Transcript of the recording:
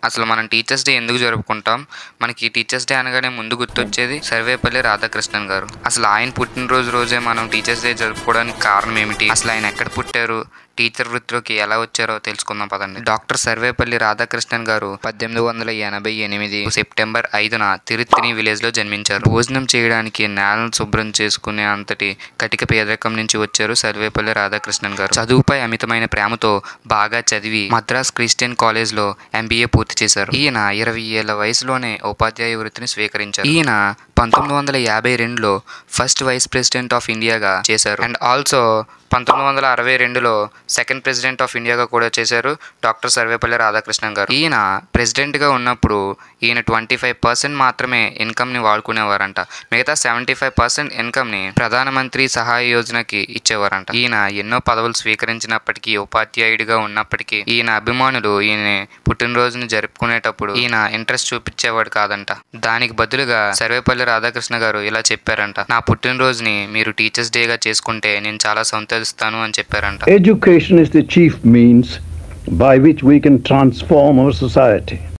అసలు మనం teachers day ఎందుకు జరుపుకుంటాం? మనకి టీచర్స్ డే అనగానే ముందు గుర్తొచ్చేది సర్వేపల్లి రాధాకృష్ణన్ గారు. అసలు ఆయన పుట్టినరోజు రోజే మనం టీచర్స్ డే జరుపుకోవడానికి కారణం ఏమిటి? అసలు ఆయన ఎక్కడ పుట్టారు? టీచర్ వృత్తిలోకి ఎలా వచ్చారో తెలుసుకుందాం పదండి. డాక్టర్ సర్వేపల్లి రాధాకృష్ణన్ గారు 1888 సెప్టెంబర్ 5న తిరుత్తని విలేజ్లో జన్మించారు. భోజనం చేయడానికి నేలను శుభ్రం చేసుకునే అంతటి కటిక పేదరికం నుంచి వచ్చారు సర్వేపల్లి రాధాకృష్ణన్ గారు. చదువుపై అమితమైన ప్రేమతో బాగా చదివి మద్రాస్ క్రిస్టియన్ కాలేజ్లో MBA పూర్తి చేశారు. ఈయన 20 ఏళ్ల వయసులోనే ఉపాధ్యాయ వృత్తిని స్వీకరించారు. ఈయన 1952లో ఫస్ట్ వైస్ ప్రెసిడెంట్ ఆఫ్ ఇండియాగా చేశారు. అండ్ ఆల్సో 1962లో సెకండ్ ప్రెసిడెంట్ ఆఫ్ ఇండియాగా కూడా చేశారు డాక్టర్ సర్వేపల్లి రాధాకృష్ణన్ గారు. ఈయన ప్రెసిడెంట్గా ఉన్నప్పుడు ఈయన 25% మాత్రమే ఇన్కమ్ని వాడుకునేవారంట. మిగతా 75% ఇన్కమ్ని ప్రధానమంత్రి సహాయ యోజనకి ఇచ్చేవారంట. ఈయన ఎన్నో పదవులు స్వీకరించినప్పటికీ, ఉపాధ్యాయుడిగా ఉన్నప్పటికీ ఈయన అభిమానులు ఈయన పుట్టినరోజుని జరుపుకునేటప్పుడు ఈయన ఇంట్రెస్ట్ చూపించేవాడు కాదంట. దానికి బదులుగా సర్వేపల్లి రాధాకృష్ణ గారు ఇలా చెప్పారంట, నా పుట్టినరోజుని మీరు టీచర్స్ డేగా చేసుకుంటే నేను చాలా సంతోషిస్తాను అని చెప్పారంట. Education is the chief means by which we can transform our society.